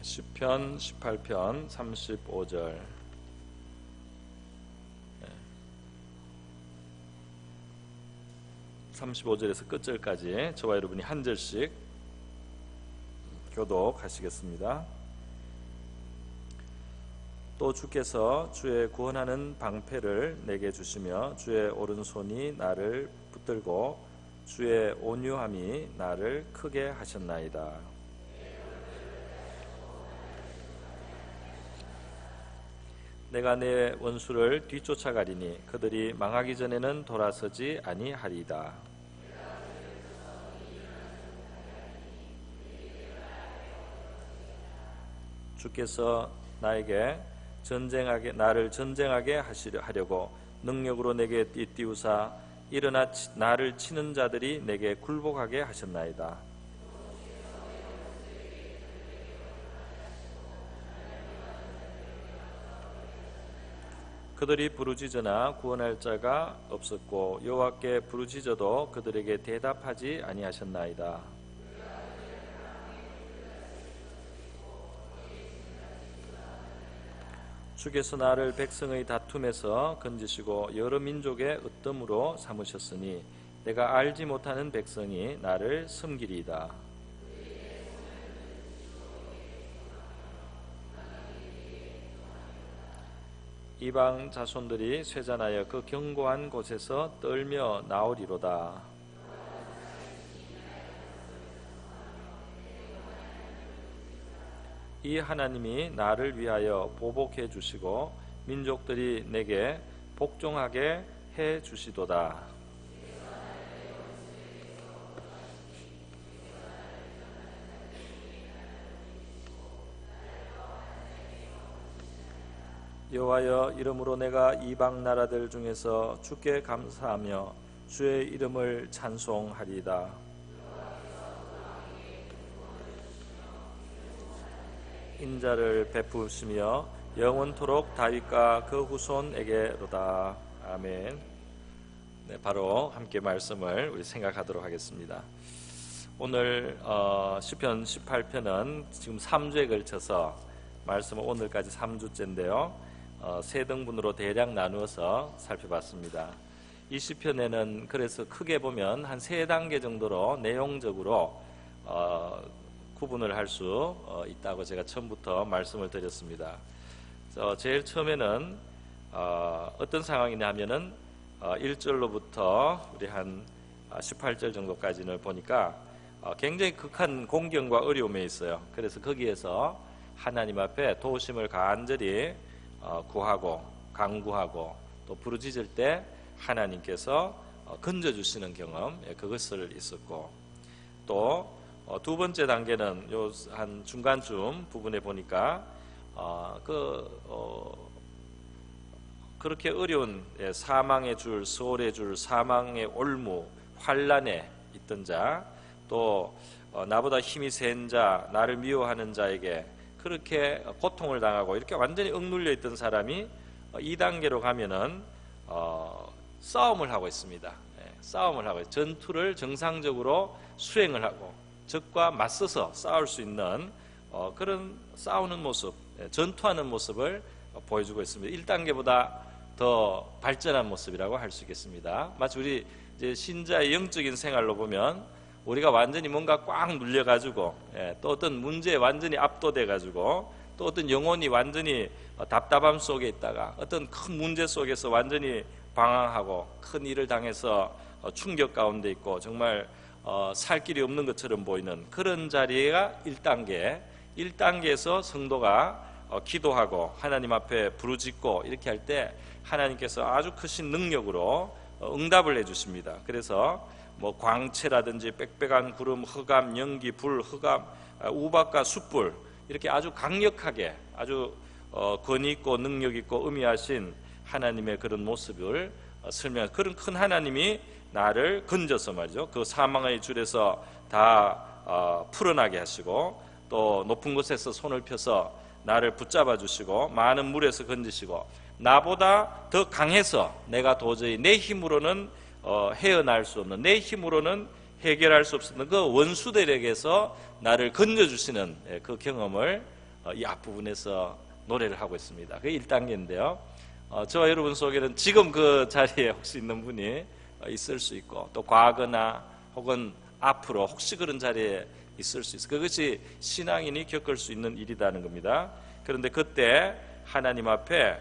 시편 18편 35절 35절에서 끝절까지 저와 여러분이 한 절씩 교독하시겠습니다. 또 주께서 주의 구원하는 방패를 내게 주시며 주의 오른손이 나를 붙들고 주의 온유함이 나를 크게 하셨나이다. 내가 내 원수를 뒤쫓아가리니 그들이 망하기 전에는 돌아서지 아니하리이다. 주께서 나를 전쟁하게 하려고 능력으로 내게 띠띠우사 일어나 나를 치는 자들이 내게 굴복하게 하셨나이다. 그들이 부르짖으나 구원할 자가 없었고 여호와께 부르짖어도 그들에게 대답하지 아니하셨나이다. 주께서 나를 백성의 다툼에서 건지시고 여러 민족의 으뜸으로 삼으셨으니 내가 알지 못하는 백성이 나를 섬기리이다. 이방 자손들이 쇠잔하여 그 견고한 곳에서 떨며 나오리로다. 이 하나님이 나를 위하여 보복해 주시고 민족들이 내게 복종하게 해 주시도다. 여호와여, 이름으로 내가 이방 나라들 중에서 주께 감사하며 주의 이름을 찬송하리이다. 인자를 베푸시며 영원토록 다윗과 그 후손에게로다. 아멘. 네, 바로 함께 말씀을 우리 생각하도록 하겠습니다. 오늘 시편 18편은 지금 3주에 걸쳐서 말씀은 오늘까지 3주째인데요. 세 등분으로 대략 나누어서 살펴봤습니다. 이 시편에는 그래서 크게 보면 한 3단계 정도로 내용적으로 구분을 할 수 있다고 제가 처음부터 말씀을 드렸습니다. 제일 처음에는 어떤 상황이냐 하면은 1절로부터 우리 한 18절 정도까지를 보니까 굉장히 극한 공경과 어려움에 있어요. 그래서 거기에서 하나님 앞에 도우심을 간절히 구하고 간구하고 또 부르짖을 때 하나님께서 건져주시는 경험, 그것을 있었고, 또 두 번째 단계는 요 한 중간쯤 부분에 보니까 그렇게 어려운 사망의 줄, 수월의 줄, 사망의 올무, 환란에 있던 자, 또 나보다 힘이 센 자, 나를 미워하는 자에게 그렇게 고통을 당하고 이렇게 완전히 억눌려 있던 사람이 2단계로 가면은 싸움을 하고 있습니다. 싸움을 하고 전투를 정상적으로 수행을 하고 적과 맞서서 싸울 수 있는 그런 싸우는 모습, 전투하는 모습을 보여주고 있습니다. 1단계보다 더 발전한 모습이라고 할 수 있겠습니다. 마치 우리 이제 신자의 영적인 생활로 보면 우리가 완전히 뭔가 꽉 눌려가지고 또 어떤 문제에 완전히 압도돼가지고 또 어떤 영혼이 완전히 답답함 속에 있다가 어떤 큰 문제 속에서 완전히 방황하고 큰 일을 당해서 충격 가운데 있고 정말 살 길이 없는 것처럼 보이는 그런 자리가 1단계. 1단계에서 성도가 기도하고 하나님 앞에 부르짖고 이렇게 할 때 하나님께서 아주 크신 능력으로 응답을 해주십니다. 그래서 뭐 광채라든지 빽빽한 구름, 흑암, 연기, 불, 흑암, 우박과 숯불, 이렇게 아주 강력하게 아주 권위 있고 능력 있고 의미하신 하나님의 그런 모습을 설명한, 그런 큰 하나님이 나를 건져서 말이죠, 그 사망의 줄에서 다 풀어나게 하시고 또 높은 곳에서 손을 펴서 나를 붙잡아 주시고 많은 물에서 건지시고 나보다 더 강해서 내가 도저히 내 힘으로는 헤어날 수 없는, 내 힘으로는 해결할 수 없는 그 원수들에게서 나를 건져주시는 그 경험을 이 앞부분에서 노래를 하고 있습니다. 그게 1단계인데요. 저와 여러분 속에는 지금 그 자리에 혹시 있는 분이 있을 수 있고, 또 과거나 혹은 앞으로 혹시 그런 자리에 있을 수 있어요. 그것이 신앙인이 겪을 수 있는 일이라는 겁니다. 그런데 그때 하나님 앞에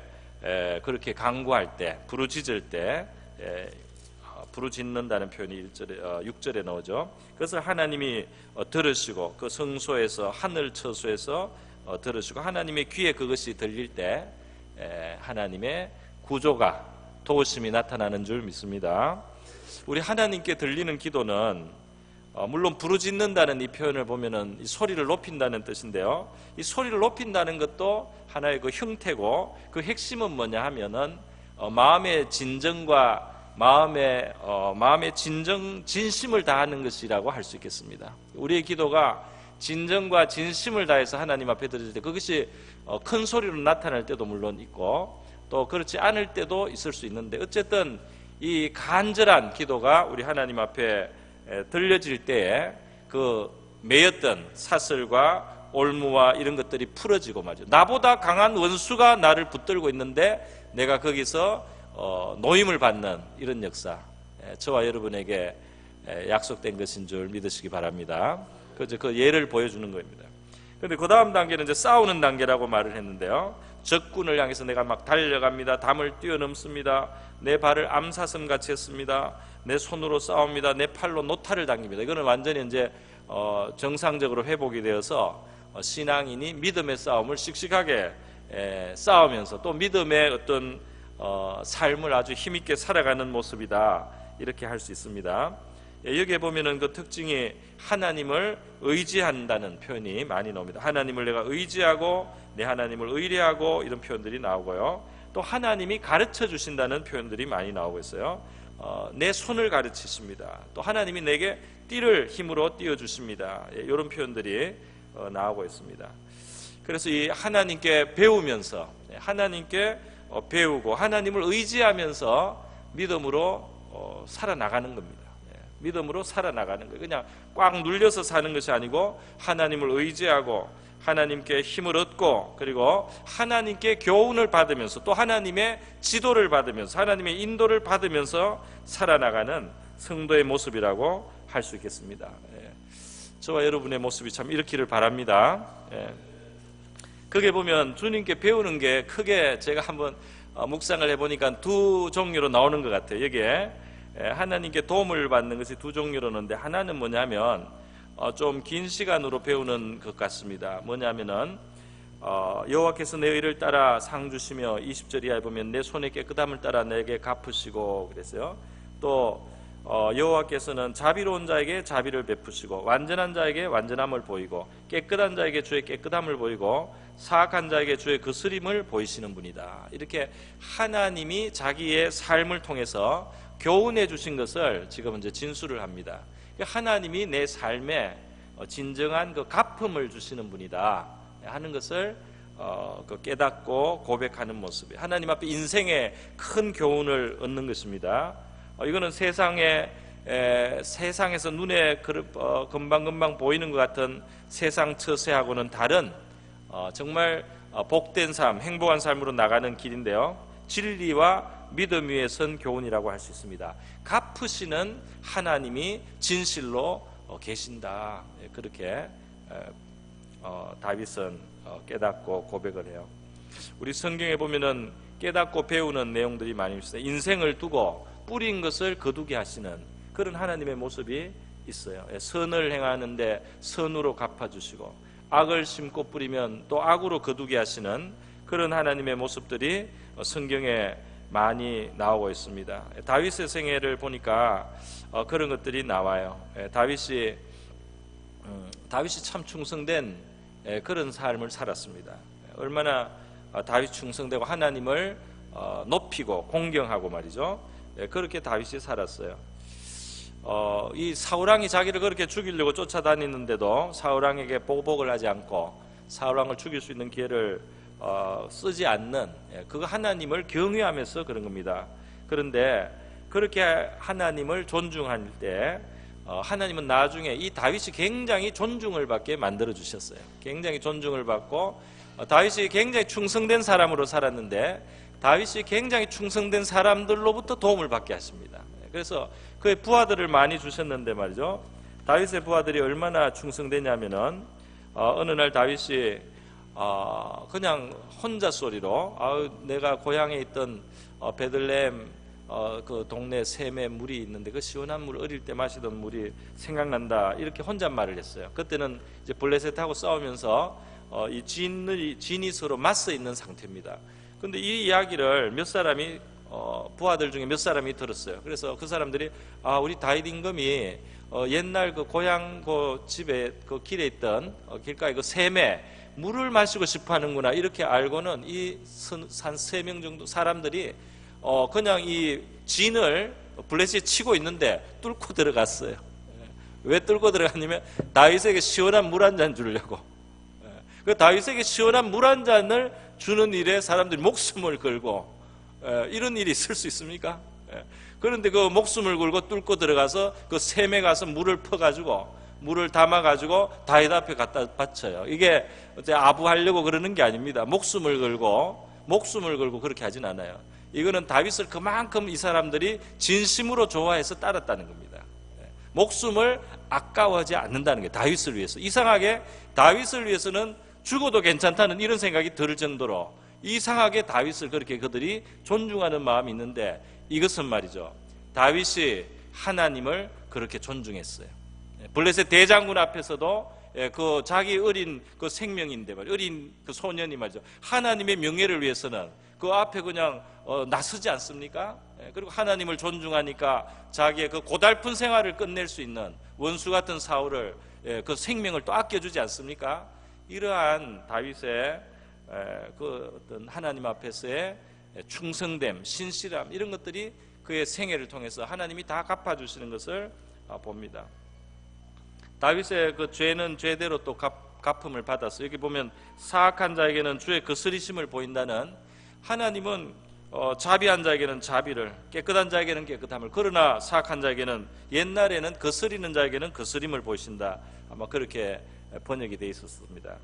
그렇게 간구할 때, 부르짖을 때, 부르짖는다는 표현이 6절에 나오죠. 그래서 하나님이 들으시고, 그 성소에서, 하늘 처소에서 들으시고, 하나님의 귀에 그것이 들릴 때 하나님의 구조가, 도우심이 나타나는 줄 믿습니다. 우리 하나님께 들리는 기도는 물론 부르짖는다는 이 표현을 보면은 이 소리를 높인다는 뜻인데요, 이 소리를 높인다는 것도 하나의 그 형태고, 그 핵심은 뭐냐 하면은 마음의 진정과 마음의 진심을 다하는 것이라고 할 수 있겠습니다. 우리의 기도가 진정과 진심을 다해서 하나님 앞에 드릴 때, 그것이 큰 소리로 나타날 때도 물론 있고, 또 그렇지 않을 때도 있을 수 있는데, 어쨌든 이 간절한 기도가 우리 하나님 앞에 들려질 때에 그 매였던 사슬과 올무와 이런 것들이 풀어지고 말이죠. 나보다 강한 원수가 나를 붙들고 있는데 내가 거기서 노임을 받는 이런 역사, 저와 여러분에게 약속된 것인 줄 믿으시기 바랍니다. 그 예를 보여주는 겁니다. 그런데 그 다음 단계는 이제 싸우는 단계라고 말을 했는데요, 적군을 향해서 내가 막 달려갑니다. 담을 뛰어넘습니다. 내 발을 암사슴같이 했습니다. 내 손으로 싸웁니다. 내 팔로 노타를 당깁니다. 이거는 완전히 이제 정상적으로 회복이 되어서 신앙인이 믿음의 싸움을 씩씩하게 싸우면서 또 믿음의 어떤 삶을 아주 힘있게 살아가는 모습이다, 이렇게 할 수 있습니다. 여기에 보면은 그 특징이 하나님을 의지한다는 표현이 많이 나옵니다. 하나님을 내가 의지하고, 내 하나님을 의뢰하고, 이런 표현들이 나오고요. 또 하나님이 가르쳐 주신다는 표현들이 많이 나오고 있어요. 내 손을 가르치십니다. 또 하나님이 내게 띠를 힘으로 띄워주십니다. 이런 표현들이 나오고 있습니다. 그래서 이 하나님께 배우면서, 하나님께 배우고 하나님을 의지하면서 믿음으로 살아나가는 겁니다. 믿음으로 살아나가는 거예요. 그냥 꽉 눌려서 사는 것이 아니고 하나님을 의지하고 하나님께 힘을 얻고, 그리고 하나님께 교훈을 받으면서 또 하나님의 지도를 받으면서 하나님의 인도를 받으면서 살아나가는 성도의 모습이라고 할 수 있겠습니다. 저와 여러분의 모습이 참 이렇기를 바랍니다. 거기에 보면 주님께 배우는 게 크게 제가 한번 묵상을 해보니까 두 종류로 나오는 것 같아요. 여기에 하나님께 도움을 받는 것이 두 종류로 있는데, 하나는 뭐냐면 좀 긴 시간으로 배우는 것 같습니다. 뭐냐면은 여호와께서 내 의를 따라 상 주시며, 20절 이하에 보면 내 손의 깨끗함을 따라 내게 갚으시고 그랬어요. 또 여호와께서는 자비로운 자에게 자비를 베푸시고, 완전한 자에게 완전함을 보이고, 깨끗한 자에게 주의 깨끗함을 보이고, 사악한 자에게 주의 거스림을 보이시는 분이다. 이렇게 하나님이 자기의 삶을 통해서 교훈해 주신 것을 지금 이제 진술을 합니다. 하나님이 내 삶에 진정한 그 갚음을 주시는 분이다 하는 것을 깨닫고 고백하는 모습이, 하나님 앞에 인생의 큰 교훈을 얻는 것입니다. 이거는 세상에서 눈에 금방금방 보이는 것 같은 세상 처세하고는 다른 정말 복된 삶, 행복한 삶으로 나가는 길인데요, 진리와 믿음 위에 선 교훈이라고 할 수 있습니다. 갚으시는 하나님이 진실로 계신다, 그렇게 다윗은 깨닫고 고백을 해요. 우리 성경에 보면은 깨닫고 배우는 내용들이 많이 있어요. 인생을 두고 뿌린 것을 거두게 하시는 그런 하나님의 모습이 있어요. 선을 행하는데 선으로 갚아주시고, 악을 심고 뿌리면 또 악으로 거두게 하시는 그런 하나님의 모습들이 성경에 많이 나오고 있습니다. 다윗의 생애를 보니까 그런 것들이 나와요. 다윗이 참 충성된 그런 삶을 살았습니다. 얼마나 다윗 충성되고 하나님을 높이고 공경하고 말이죠. 그렇게 다윗이 살았어요. 이 사울왕이 자기를 그렇게 죽이려고 쫓아다니는데도 사울왕에게 보복을 하지 않고 사울왕을 죽일 수 있는 기회를 쓰지 않는, 그거 하나님을 경외하면서 그런 겁니다. 그런데 그렇게 하나님을 존중할 때 하나님은 나중에 이 다윗이 굉장히 존중을 받게 만들어 주셨어요. 굉장히 존중을 받고 다윗이 굉장히 충성된 사람으로 살았는데 다윗이 굉장히 충성된 사람들로부터 도움을 받게 하십니다. 그래서 그의 부하들을 많이 주셨는데 말이죠. 다윗의 부하들이 얼마나 충성되냐면은 어느 날 다윗이 그냥 혼자 소리로 내가 고향에 있던 베들레헴 그 동네 샘에 물이 있는데 그 시원한 물 어릴 때 마시던 물이 생각난다 이렇게 혼잣말을 했어요. 그때는 이제 블레셋하고 싸우면서 이 진이 서로 맞서 있는 상태입니다. 근데 이 이야기를 몇 사람이 부하들 중에 몇 사람이 들었어요. 그래서 그 사람들이 우리 다윗 임금이 옛날 그 고향 그 집에 그 길에 있던 길가에 그 샘에 물을 마시고 싶어 하는구나 이렇게 알고는 이 한 3명 정도 사람들이 그냥 이 진을 블레셋에 치고 있는데 뚫고 들어갔어요. 왜 뚫고 들어갔냐면 다윗에게 시원한 물 한 잔 주려고. 그 다윗에게 시원한 물 한 잔을 주는 일에 사람들이 목숨을 걸고 이런 일이 있을 수 있습니까? 그런데 그 목숨을 걸고 뚫고 들어가서 그 샘에 가서 물을 퍼가지고 물을 담아가지고 다윗 앞에 갖다 바쳐요. 이게 아부하려고 그러는 게 아닙니다. 목숨을 걸고 그렇게 하진 않아요. 이거는 다윗을 그만큼 이 사람들이 진심으로 좋아해서 따랐다는 겁니다. 목숨을 아까워하지 않는다는 게 다윗을 위해서. 이상하게 다윗을 위해서는 죽어도 괜찮다는 이런 생각이 들 정도로 이상하게 다윗을 그렇게 그들이 존중하는 마음이 있는데 이것은 말이죠. 다윗이 하나님을 그렇게 존중했어요. 블레셋 대장군 앞에서도 그 자기 어린 그 생명인데 말이죠. 어린 그 소년이 말이죠. 하나님의 명예를 위해서는 그 앞에 그냥 나서지 않습니까? 그리고 하나님을 존중하니까 자기의 그 고달픈 생활을 끝낼 수 있는 원수 같은 사울을 그 생명을 또 아껴주지 않습니까? 이러한 다윗의 그 어떤 하나님 앞에서의 충성됨, 신실함 이런 것들이 그의 생애를 통해서 하나님이 다 갚아주시는 것을 봅니다. 다윗의 그 죄는 죄대로 또 갚음을 받았어요. 여기 보면 사악한 자에게는 주의 거스리심을 보인다는 하나님은 자비한 자에게는 자비를, 깨끗한 자에게는 깨끗함을, 그러나 사악한 자에게는 옛날에는 거스리는 자에게는 거스림을 보이신다. 아마 그렇게 번역이 되어 있었습니다.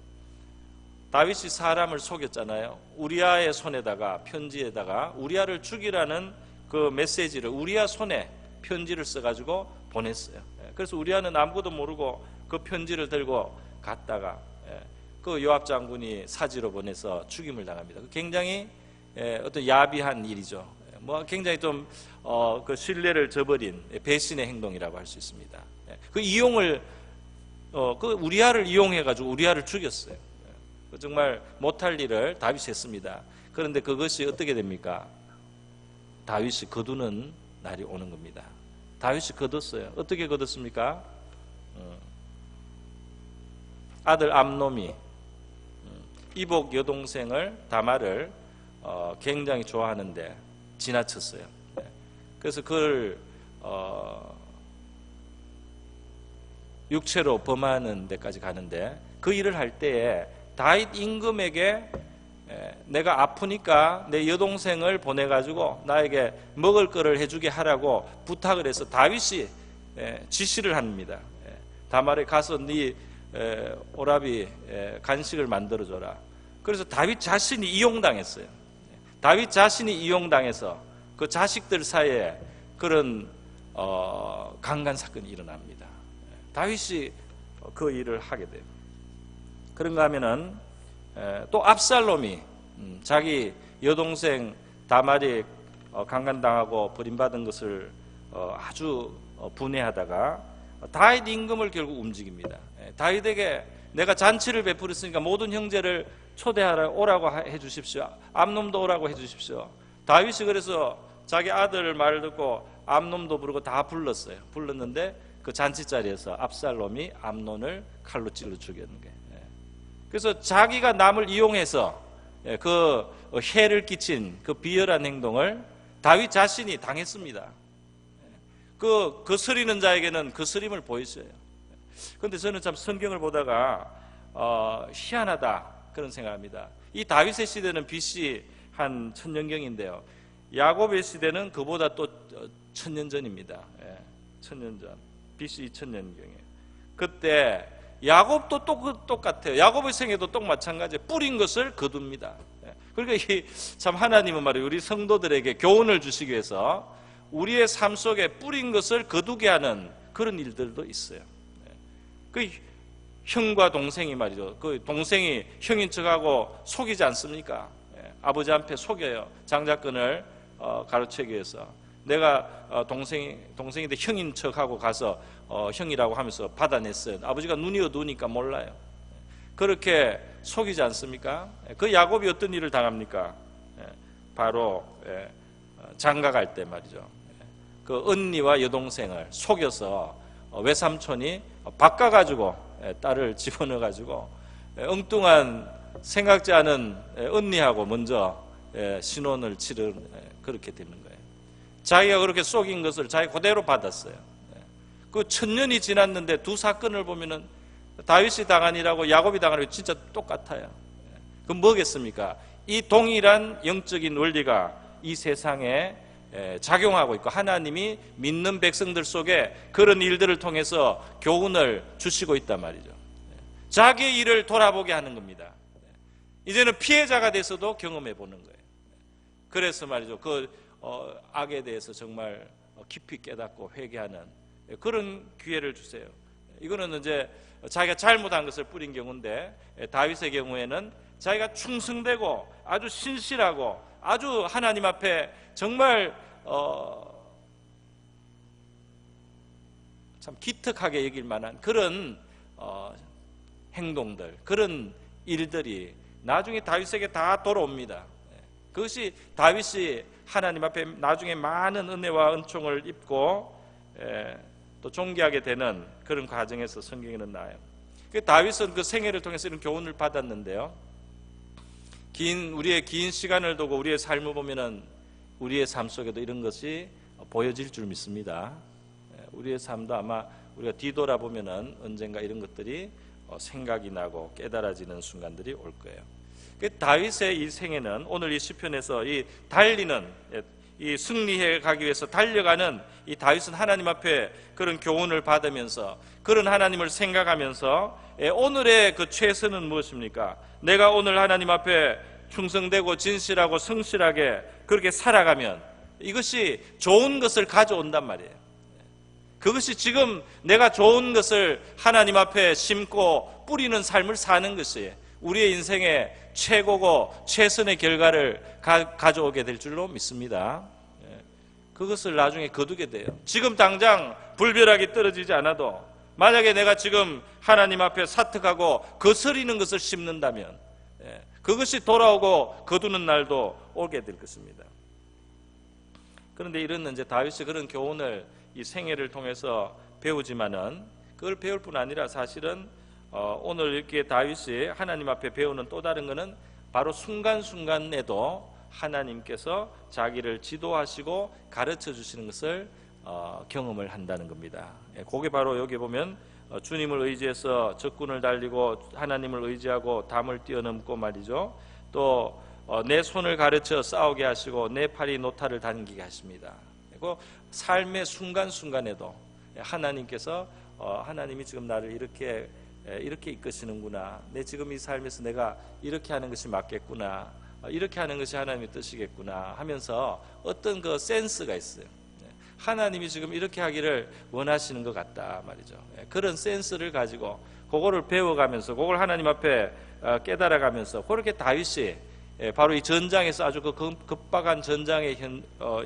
다윗이 사람을 속였잖아요. 우리아의 손에다가 편지에다가 우리아를 죽이라는 그 메시지를 우리아 손에 편지를 써가지고 보냈어요. 그래서 우리아는 아무것도 모르고 그 편지를 들고 갔다가 그 요압 장군이 사지로 보내서 죽임을 당합니다. 굉장히 어떤 야비한 일이죠. 뭐 굉장히 좀 그 신뢰를 저버린 배신의 행동이라고 할 수 있습니다. 그 이용을 그 우리아를 이용해 가지고 우리아를 죽였어요. 정말 못할 일을 다윗이 했습니다. 그런데 그것이 어떻게 됩니까? 다윗이 거두는 날이 오는 겁니다. 다윗이 거뒀어요. 어떻게 거뒀습니까? 아들 암놈이 이복 여동생을 다말을 굉장히 좋아하는데 지나쳤어요. 그래서 그걸 육체로 범하는 데까지 가는데 그 일을 할 때에 다윗 임금에게 내가 아프니까 내 여동생을 보내가지고 나에게 먹을 거를 해주게 하라고 부탁을 해서 다윗이 지시를 합니다. 다말에 가서 네 오라비 간식을 만들어줘라. 그래서 다윗 자신이 이용당했어요. 다윗 자신이 이용당해서 그 자식들 사이에 그런 강간 사건이 일어납니다. 다윗이 그 일을 하게 돼요. 그런가 하면은 또 압살롬이 자기 여동생 다말이 강간당하고 버림받은 것을 아주 분해하다가 다윗 임금을 결국 움직입니다. 다윗에게 내가 잔치를 베풀었으니까 모든 형제를 초대하라 오라고 해주십시오. 암놈도 오라고 해주십시오. 다윗이 그래서 자기 아들 말을 듣고 암놈도 부르고 다 불렀어요. 불렀는데 그 잔치 자리에서 압살롬이 암논을 칼로 찔러 죽였는 거예요. 그래서 자기가 남을 이용해서 그 해를 끼친 그 비열한 행동을 다윗 자신이 당했습니다. 그 거스리는 자에게는 거스림을 보였어요. 그런데 저는 참 성경을 보다가 희한하다 그런 생각합니다. 이 다윗의 시대는 BC 한 1000년경인데요. 야곱의 시대는 그보다 또 1000년 전입니다. 1000년 전, BC 2000년경이에요. 그때 야곱도 똑같아요. 야곱의 생애도 똑 마찬가지예요. 뿌린 것을 거둡니다. 그러니까 참 하나님은 말이에요, 우리 성도들에게 교훈을 주시기 위해서 우리의 삶 속에 뿌린 것을 거두게 하는 그런 일들도 있어요. 그 형과 동생이 말이죠, 그 동생이 형인 척하고 속이지 않습니까? 아버지 앞에 속여요. 장자권을 가로채기 위해서. 내가 동생인데 형인 척하고 가서 형이라고 하면서 받아냈어요. 아버지가 눈이 어두우니까 몰라요. 그렇게 속이지 않습니까? 그 야곱이 어떤 일을 당합니까? 바로 장가 갈 때 말이죠, 그 언니와 여동생을 속여서 외삼촌이 바꿔가지고 딸을 집어넣어가지고 엉뚱한 생각지 않은 언니하고 먼저 신혼을 치른 그렇게 되는 거예요. 자기가 그렇게 속인 것을 자기 그대로 받았어요. 그 1000년이 지났는데 두 사건을 보면은 다윗이 당한 일하고 야곱이 당한 일이 진짜 똑같아요. 그럼 뭐겠습니까? 이 동일한 영적인 원리가 이 세상에 작용하고 있고 하나님이 믿는 백성들 속에 그런 일들을 통해서 교훈을 주시고 있단 말이죠. 자기의 일을 돌아보게 하는 겁니다. 이제는 피해자가 돼서도 경험해 보는 거예요. 그래서 말이죠, 그 악에 대해서 정말 깊이 깨닫고 회개하는 그런 기회를 주세요. 이거는 이제 자기가 잘못한 것을 뿌린 경우인데, 다윗의 경우에는 자기가 충성되고 아주 신실하고 아주 하나님 앞에 정말 참 기특하게 여길 만한 그런 행동들, 그런 일들이 나중에 다윗에게 다 돌아옵니다. 그것이 다윗이 하나님 앞에 나중에 많은 은혜와 은총을 입고 또 존귀하게 되는 그런 과정에서 성경에는 나와요. 다윗은 그 생애를 통해서 이런 교훈을 받았는데요, 우리의 긴 시간을 두고 우리의 삶을 보면은 우리의 삶 속에도 이런 것이 보여질 줄 믿습니다. 우리의 삶도 아마 우리가 뒤돌아보면은 언젠가 이런 것들이 생각이 나고 깨달아지는 순간들이 올 거예요. 다윗의 이 생애는 오늘 이 시편에서 이 달리는, 이 승리해 가기 위해서 달려가는 이 다윗은 하나님 앞에 그런 교훈을 받으면서 그런 하나님을 생각하면서 오늘의 그 최선은 무엇입니까? 내가 오늘 하나님 앞에 충성되고 진실하고 성실하게 그렇게 살아가면 이것이 좋은 것을 가져온단 말이에요. 그것이 지금 내가 좋은 것을 하나님 앞에 심고 뿌리는 삶을 사는 것이에요. 우리의 인생의 최고고 최선의 결과를 가져오게 될 줄로 믿습니다. 그것을 나중에 거두게 돼요. 지금 당장 불벼락이 떨어지지 않아도 만약에 내가 지금 하나님 앞에 사특하고 거스리는 것을 심는다면 그것이 돌아오고 거두는 날도 오게 될 것입니다. 그런데 이런 이제 다윗이 그런 교훈을 이 생애를 통해서 배우지만은 그걸 배울 뿐 아니라 사실은 오늘 이렇게 다윗이 하나님 앞에 배우는 또 다른 것은 바로 순간순간에도 하나님께서 자기를 지도하시고 가르쳐 주시는 것을 경험을 한다는 겁니다. 그게 바로 여기 보면 주님을 의지해서 적군을 달리고 하나님을 의지하고 담을 뛰어넘고 말이죠, 또 내 손을 가르쳐 싸우게 하시고 내 팔이 노타를 당기게 하십니다. 그리고 삶의 순간순간에도 하나님께서 하나님이 지금 나를 이렇게 이끄시는구나, 내 지금 이 삶에서 내가 이렇게 하는 것이 맞겠구나, 이렇게 하는 것이 하나님의 뜻이겠구나 하면서 어떤 그 센스가 있어요. 하나님이 지금 이렇게 하기를 원하시는 것 같다 말이죠. 그런 센스를 가지고 그거를 배워가면서 그걸 하나님 앞에 깨달아가면서 그렇게 다윗이 바로 이 전장에서 아주 그 급박한 전장의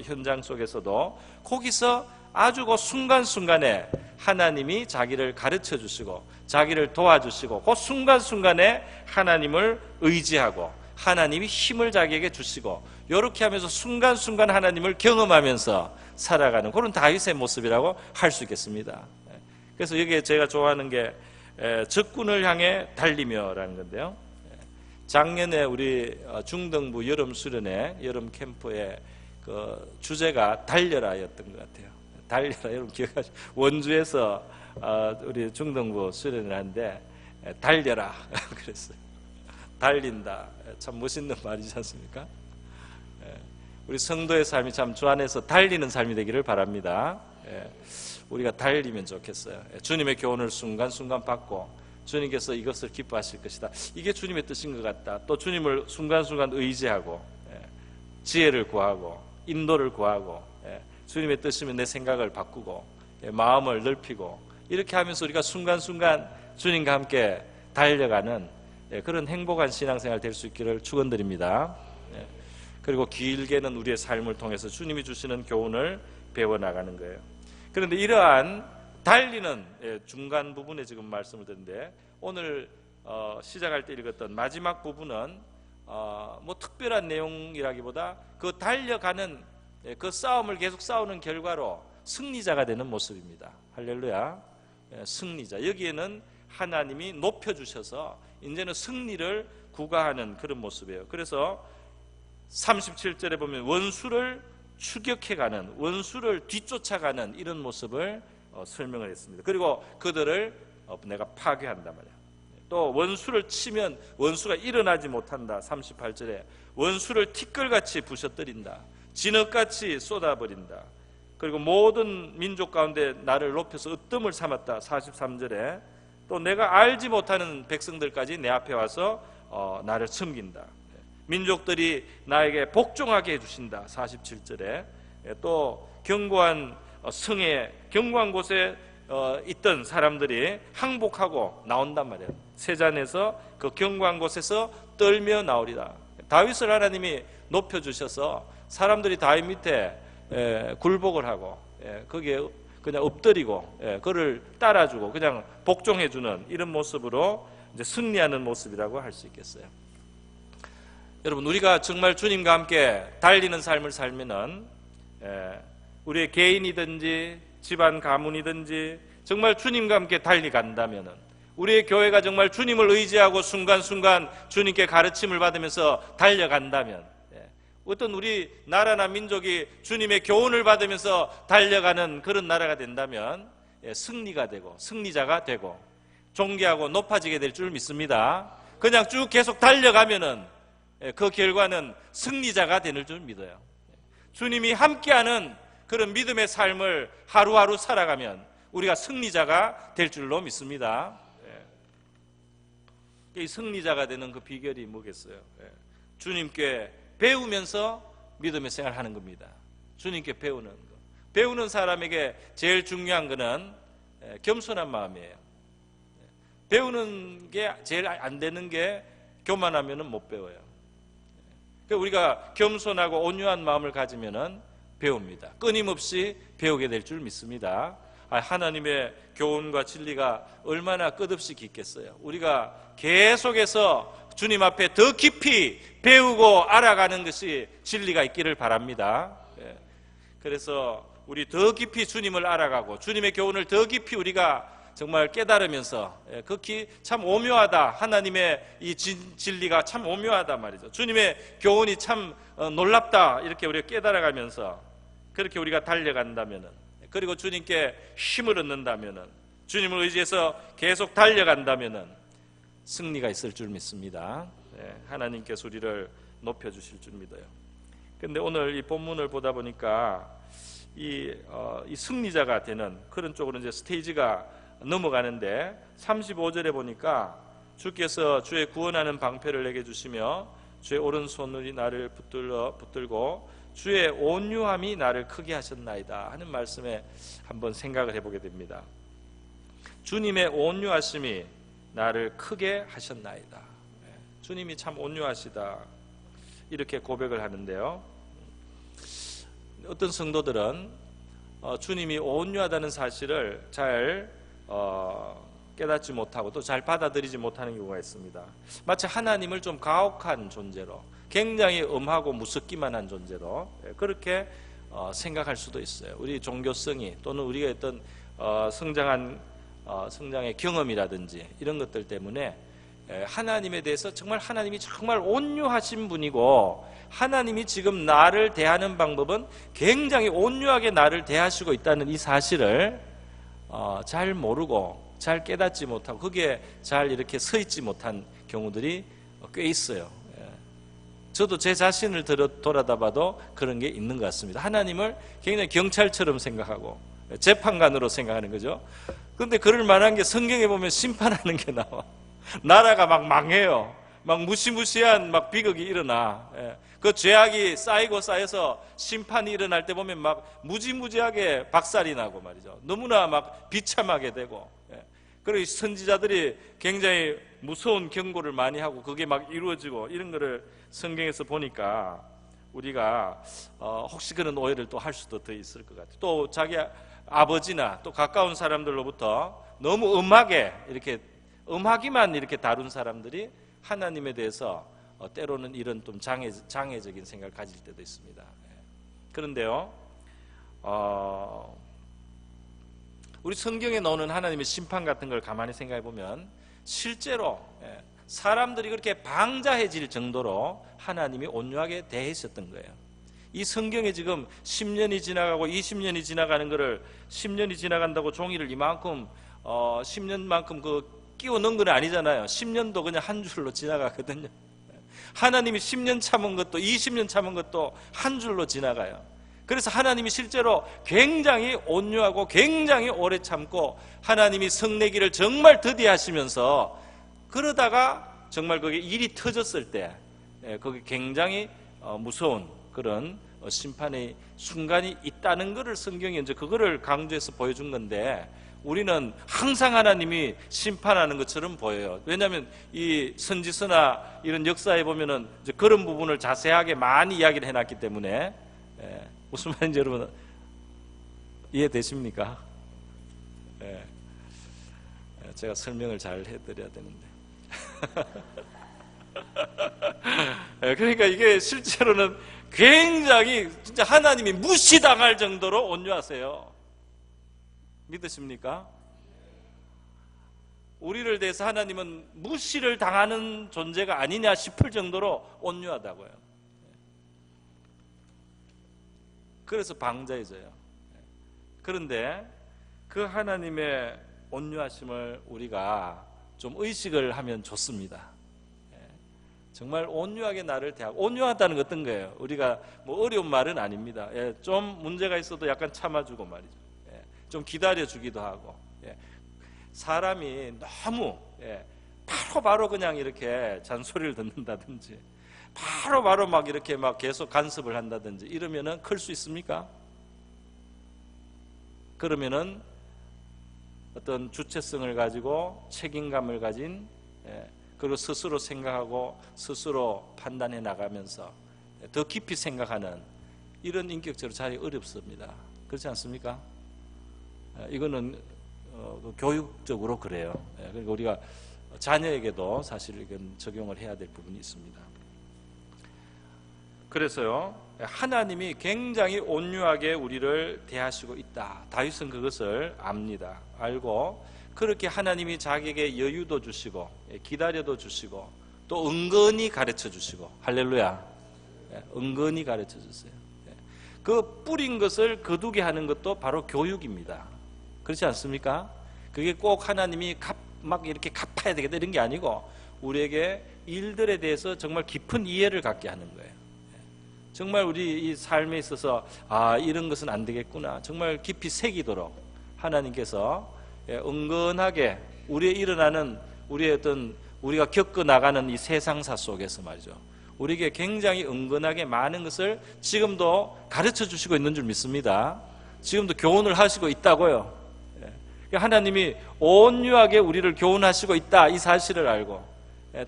현장 속에서도 거기서 아주 그 순간순간에 하나님이 자기를 가르쳐 주시고 자기를 도와주시고 그 순간순간에 하나님을 의지하고 하나님이 힘을 자기에게 주시고 이렇게 하면서 순간순간 하나님을 경험하면서 살아가는 그런 다윗의 모습이라고 할 수 있겠습니다. 그래서 여기에 제가 좋아하는 게 적군을 향해 달리며라는 건데요, 작년에 우리 중등부 여름 수련회 여름 캠프의 그 주제가 달려라였던 것 같아요. 달려라, 여러분 기억하시죠? 원주에서 우리 중등부 수련을 하는데 달려라 그랬어요. 달린다, 참 멋있는 말이지 않습니까? 우리 성도의 삶이 참 주 안에서 달리는 삶이 되기를 바랍니다. 우리가 달리면 좋겠어요. 주님의 교훈을 순간순간 받고 주님께서 이것을 기뻐하실 것이다. 이게 주님의 뜻인 것 같다. 또 주님을 순간순간 의지하고 지혜를 구하고 인도를 구하고 주님의 뜻이면 내 생각을 바꾸고 마음을 넓히고 이렇게 하면서 우리가 순간순간 주님과 함께 달려가는 그런 행복한 신앙생활 될 수 있기를 축원드립니다. 그리고 길게는 우리의 삶을 통해서 주님이 주시는 교훈을 배워나가는 거예요. 그런데 이러한 달리는 중간 부분에 지금 말씀을 드렸는데 오늘 시작할 때 읽었던 마지막 부분은 뭐 특별한 내용이라기보다 그 달려가는 그 싸움을 계속 싸우는 결과로 승리자가 되는 모습입니다. 할렐루야. 승리자. 여기에는 하나님이 높여주셔서 이제는 승리를 구가하는 그런 모습이에요. 그래서 37절에 보면 원수를 추격해가는, 원수를 뒤쫓아가는 이런 모습을 설명을 했습니다. 그리고 그들을 내가 파괴한단 말이야. 또 원수를 치면 원수가 일어나지 못한다. 38절에 원수를 티끌같이 부셔뜨린다. 진흙같이 쏟아버린다. 그리고 모든 민족 가운데 나를 높여서 으뜸을 삼았다. 43절에 또 내가 알지 못하는 백성들까지 내 앞에 와서 나를 섬긴다. 민족들이 나에게 복종하게 해주신다. 47절에 또 견고한 성에 견고한 곳에 있던 사람들이 항복하고 나온단 말이에요. 세잔에서 그 견고한 곳에서 떨며 나오리라. 다윗을 하나님이 높여주셔서 사람들이 다윗 밑에 굴복을 하고 거기에 그냥 엎드리고 그를 따라주고 그냥 복종해주는 이런 모습으로 이제 승리하는 모습이라고 할 수 있겠어요. 여러분, 우리가 정말 주님과 함께 달리는 삶을 살면은 우리의 개인이든지 집안 가문이든지 정말 주님과 함께 달리간다면은 우리의 교회가 정말 주님을 의지하고 순간순간 주님께 가르침을 받으면서 달려간다면 어떤 우리 나라나 민족이 주님의 교훈을 받으면서 달려가는 그런 나라가 된다면 승리가 되고 승리자가 되고 존귀하고 높아지게 될 줄 믿습니다. 그냥 쭉 계속 달려가면은 그 결과는 승리자가 되는 줄 믿어요. 주님이 함께하는 그런 믿음의 삶을 하루하루 살아가면 우리가 승리자가 될 줄로 믿습니다. 이 승리자가 되는 그 비결이 뭐겠어요? 주님께 배우면서 믿음의 생활을 하는 겁니다. 주님께 배우는 거. 배우는 사람에게 제일 중요한 거는 겸손한 마음이에요. 배우는 게 제일 안 되는 게 교만하면 못 배워요. 우리가 겸손하고 온유한 마음을 가지면 배웁니다. 끊임없이 배우게 될 줄 믿습니다. 하나님의 교훈과 진리가 얼마나 끝없이 깊겠어요. 우리가 계속해서 주님 앞에 더 깊이 배우고 알아가는 것이 진리가 있기를 바랍니다. 그래서 우리 더 깊이 주님을 알아가고 주님의 교훈을 더 깊이 우리가 정말 깨달으면서 극히 참 오묘하다. 하나님의 이 진리가 참 오묘하다 말이죠. 주님의 교훈이 참 놀랍다. 이렇게 우리가 깨달아가면서 그렇게 우리가 달려간다면은, 그리고 주님께 힘을 얻는다면은, 주님을 의지해서 계속 달려간다면은 승리가 있을 줄 믿습니다. 하나님께서 우리를 높여주실 줄 믿어요. 근데 오늘 이 본문을 보다 보니까 이 승리자가 되는 그런 쪽으로 이제 스테이지가 넘어가는데 35절에 보니까 주께서 주의 구원하는 방패를 내게 주시며 주의 오른손이 나를 붙들고 주의 온유함이 나를 크게 하셨나이다 하는 말씀에 한번 생각을 해보게 됩니다. 주님의 온유하심이 나를 크게 하셨나이다. 주님이 참 온유하시다 이렇게 고백을 하는데요. 어떤 성도들은 주님이 온유하다는 사실을 잘 깨닫지 못하고 또 잘 받아들이지 못하는 경우가 있습니다. 마치 하나님을 좀 가혹한 존재로, 굉장히 엄하고 무섭기만 한 존재로 그렇게 생각할 수도 있어요. 우리 종교성이 또는 우리가 어떤 성장의 경험이라든지 이런 것들 때문에 하나님에 대해서 정말 하나님이 정말 온유하신 분이고 하나님이 지금 나를 대하는 방법은 굉장히 온유하게 나를 대하시고 있다는 이 사실을 잘 모르고 잘 깨닫지 못하고 거기에 잘 이렇게 서 있지 못한 경우들이 꽤 있어요. 저도 제 자신을 돌아다봐도 그런 게 있는 것 같습니다. 하나님을 굉장히 경찰처럼 생각하고 재판관으로 생각하는 거죠. 그런데 그럴 만한 게 성경에 보면 심판하는 게 나와. 나라가 막 망해요. 막 무시무시한 막 비극이 일어나. 그 죄악이 쌓이고 쌓여서 심판이 일어날 때 보면 막 무지무지하게 박살이 나고 말이죠. 너무나 막 비참하게 되고. 그리고 선지자들이 굉장히 무서운 경고를 많이 하고 그게 막 이루어지고 이런 거를 성경에서 보니까 우리가 혹시 그런 오해를 또 할 수도 더 있을 것 같아요. 또 자기 아버지나 또 가까운 사람들로부터 너무 음하기만 이렇게 다룬 사람들이 하나님에 대해서 때로는 이런 좀 장애적인 생각을 가질 때도 있습니다. 그런데요, 우리 성경에 나오는 하나님의 심판 같은 걸 가만히 생각해 보면 실제로 사람들이 그렇게 방자해질 정도로 하나님이 온유하게 대하셨던 거예요. 이 성경에 지금 10년이 지나가고 20년이 지나가는 거를 10년이 지나간다고 종이를 이만큼 10년만큼 끼워 넣은 건 아니잖아요. 10년도 그냥 한 줄로 지나가거든요. 하나님이 10년 참은 것도 20년 참은 것도 한 줄로 지나가요. 그래서 하나님이 실제로 굉장히 온유하고 굉장히 오래 참고 하나님이 성내기를 정말 더디하시면서 그러다가 정말 그게 일이 터졌을 때 거기 굉장히 무서운 그런 심판의 순간이 있다는 것을 성경이 이제 그거를 강조해서 보여준 건데 우리는 항상 하나님이 심판하는 것처럼 보여요. 왜냐하면 이 선지서나 이런 역사에 보면은 이제 그런 부분을 자세하게 많이 이야기를 해놨기 때문에 무슨 말인지 여러분 이해되십니까? 제가 설명을 잘 해드려야 되는데 그러니까 이게 실제로는 굉장히 진짜 하나님이 무시당할 정도로 온유하세요. 믿으십니까? 우리를 대해서 하나님은 무시를 당하는 존재가 아니냐 싶을 정도로 온유하다고요. 그래서 방자해져요. 그런데 그 하나님의 온유하심을 우리가 좀 의식을 하면 좋습니다. 정말 온유하게 나를 대하고, 온유하다는 건 어떤 거예요? 우리가 뭐 어려운 말은 아닙니다. 좀 문제가 있어도 약간 참아주고 말이죠. 좀 기다려주기도 하고. 사람이 너무 바로 그냥 이렇게 잔소리를 듣는다든지 바로 막 이렇게 막 계속 간섭을 한다든지 이러면은 클 수 있습니까? 그러면은 어떤 주체성을 가지고 책임감을 가진 그리고 스스로 생각하고 스스로 판단해 나가면서 더 깊이 생각하는 이런 인격적으로 자리 어렵습니다. 그렇지 않습니까? 이거는 교육적으로 그래요. 그러니까 우리가 자녀에게도 사실 이건 적용을 해야 될 부분이 있습니다. 그래서요, 하나님이 굉장히 온유하게 우리를 대하시고 있다. 다윗은 그것을 압니다. 알고 그렇게 하나님이 자기에게 여유도 주시고 기다려도 주시고 또 은근히 가르쳐 주시고, 할렐루야, 은근히 가르쳐 주세요. 그 뿌린 것을 거두게 하는 것도 바로 교육입니다. 그렇지 않습니까? 그게 꼭 하나님이 막 이렇게 갚아야 되겠다 이런 게 아니고 우리에게 일들에 대해서 정말 깊은 이해를 갖게 하는 거예요. 정말 우리 이 삶에 있어서 이런 것은 안 되겠구나 정말 깊이 새기도록 하나님께서 은근하게 우리의 일어나는 우리의 어떤 우리가 겪어 나가는 이 세상사 속에서 말이죠, 우리에게 굉장히 은근하게 많은 것을 지금도 가르쳐 주시고 있는 줄 믿습니다. 지금도 교훈을 하시고 있다고요. 하나님이 온유하게 우리를 교훈하시고 있다, 이 사실을 알고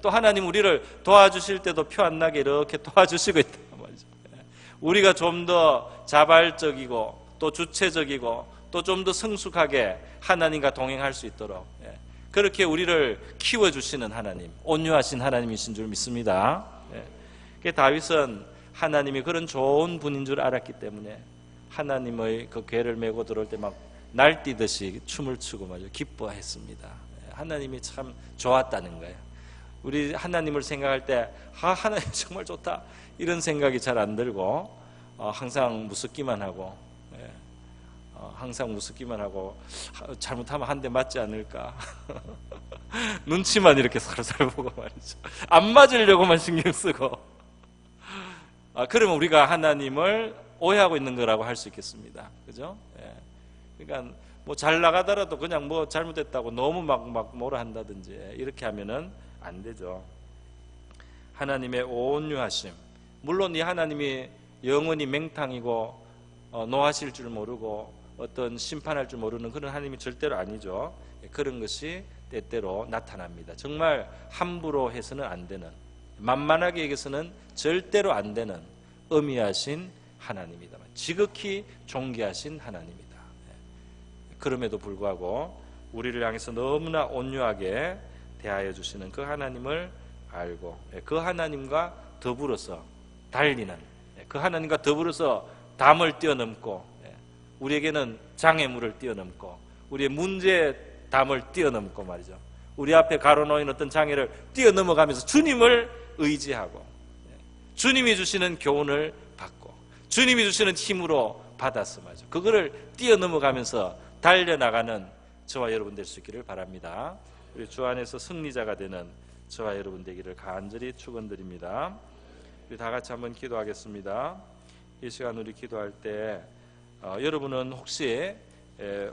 또 하나님 우리를 도와주실 때도 표 안 나게 이렇게 도와주시고 있다 말이죠. 우리가 좀 더 자발적이고 또 주체적이고 또 좀 더 성숙하게 하나님과 동행할 수 있도록 그렇게 우리를 키워주시는 하나님, 온유하신 하나님이신 줄 믿습니다. 다윗은 하나님이 그런 좋은 분인 줄 알았기 때문에 하나님의 그 궤를 메고 들어올 때 막 날뛰듯이 춤을 추고 말이죠, 기뻐했습니다. 하나님이 참 좋았다는 거예요. 우리 하나님을 생각할 때 하나님 정말 좋다 이런 생각이 잘 안 들고 항상 무섭기만 하고 잘못하면 한 대 맞지 않을까 눈치만 이렇게 살살 보고 말이죠. 안 맞으려고만 신경 쓰고 그러면 우리가 하나님을 오해하고 있는 거라고 할 수 있겠습니다. 그죠? 그러니까 뭐 잘 나가더라도 그냥 뭐 잘못했다고 너무 막 뭐라 한다든지 이렇게 하면은 안 되죠. 하나님의 온유하심, 물론 이 하나님이 영원히 맹탕이고 노하실 줄 모르고 어떤 심판할 줄 모르는 그런 하나님이 절대로 아니죠. 그런 것이 때때로 나타납니다. 정말 함부로 해서는 안 되는, 만만하게 여기서는 절대로 안 되는 엄히하신 하나님이다. 지극히 존귀하신 하나님이다. 그럼에도 불구하고 우리를 향해서 너무나 온유하게 대하여 주시는 그 하나님을 알고 그 하나님과 더불어서 달리는, 그 하나님과 더불어서 담을 뛰어넘고, 우리에게는 장애물을 뛰어넘고 우리의 문제 담을 뛰어넘고 말이죠. 우리 앞에 가로놓인 어떤 장애를 뛰어넘어가면서 주님을 의지하고 주님이 주시는 교훈을 받고 주님이 주시는 힘으로 받아서 말이죠. 그거를 뛰어넘어가면서 달려나가는 저와 여러분 될 수 있기를 바랍니다. 우리 주 안에서 승리자가 되는 저와 여러분 되기를 간절히 축원드립니다. 우리 다 같이 한번 기도하겠습니다. 이 시간 우리 기도할 때 여러분은 혹시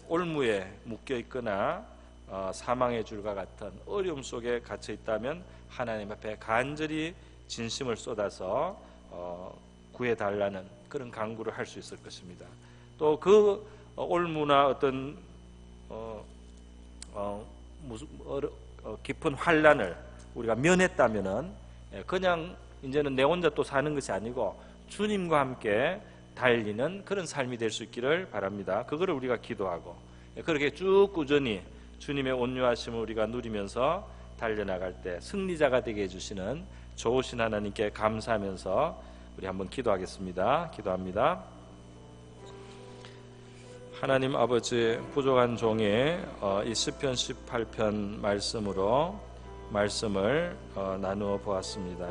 올무에 묶여 있거나 사망의 줄과 같은 어려움 속에 갇혀 있다면 하나님 앞에 간절히 진심을 쏟아서 구해달라는 그런 간구를 할 수 있을 것입니다. 또 그 올무나 어떤 깊은 환난을 우리가 면했다면은 그냥 이제는 내 혼자 또 사는 것이 아니고 주님과 함께 달리는 그런 삶이 될 수 있기를 바랍니다. 그거를 우리가 기도하고 그렇게 쭉 꾸준히 주님의 온유하심을 우리가 누리면서 달려나갈 때 승리자가 되게 해주시는 좋으신 하나님께 감사하면서 우리 한번 기도하겠습니다. 기도합니다. 하나님 아버지, 부족한 종의 이 시편 18편 말씀으로 말씀을 나누어 보았습니다.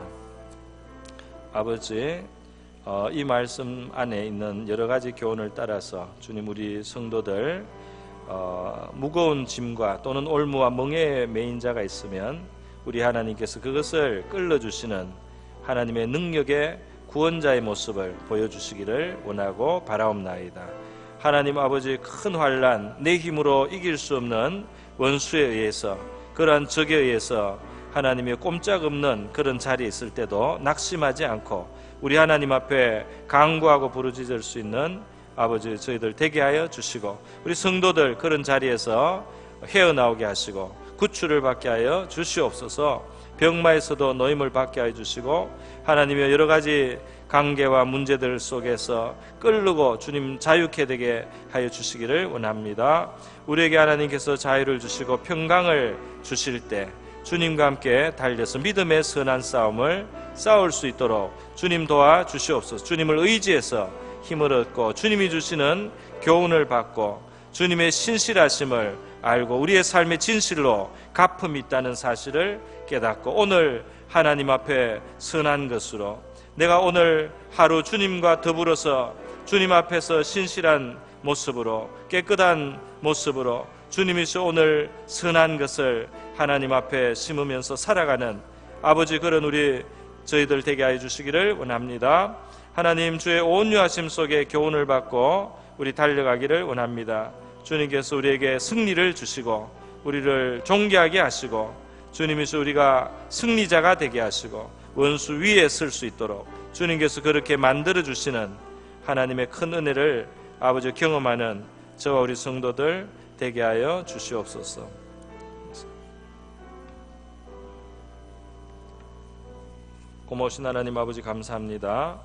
아버지, 이 말씀 안에 있는 여러 가지 교훈을 따라서 주님, 우리 성도들 무거운 짐과 또는 올무와 멍에에 매인 자가 있으면 우리 하나님께서 그것을 끌어주시는 하나님의 능력의 구원자의 모습을 보여주시기를 원하고 바라옵나이다. 하나님 아버지, 큰 환난, 내 힘으로 이길 수 없는 원수에 의해서, 그러한 적에 의해서 하나님의 꼼짝없는 그런 자리에 있을 때도 낙심하지 않고 우리 하나님 앞에 간구하고 부르짖을 수 있는 아버지 저희들 되게 하여 주시고, 우리 성도들 그런 자리에서 헤어나오게 하시고 구출을 받게 하여 주시옵소서. 병마에서도 노임을 받게 하여 주시고 하나님의 여러 가지 관계와 문제들 속에서 끌르고 주님 자유케 되게 하여 주시기를 원합니다. 우리에게 하나님께서 자유를 주시고 평강을 주실 때 주님과 함께 달려서 믿음의 선한 싸움을 싸울 수 있도록 주님 도와 주시옵소서. 주님을 의지해서 힘을 얻고 주님이 주시는 교훈을 받고 주님의 신실하심을 알고 우리의 삶의 진실로 갚음이 있다는 사실을 깨닫고 오늘 하나님 앞에 선한 것으로 내가 오늘 하루 주님과 더불어서 주님 앞에서 신실한 모습으로 깨끗한 모습으로 주님이서 오늘 선한 것을 하나님 앞에 심으면서 살아가는 아버지, 그런 우리 저희들 되게 하여 주시기를 원합니다. 하나님, 주의 온유하심 속에 교훈을 받고 우리 달려가기를 원합니다. 주님께서 우리에게 승리를 주시고 우리를 존귀하게 하시고 주님이서 우리가 승리자가 되게 하시고 원수 위에 설 수 있도록 주님께서 그렇게 만들어 주시는 하나님의 큰 은혜를 아버지 경험하는 저와 우리 성도들 되게 하여 주시옵소서. 고마우신 하나님 아버지, 감사합니다.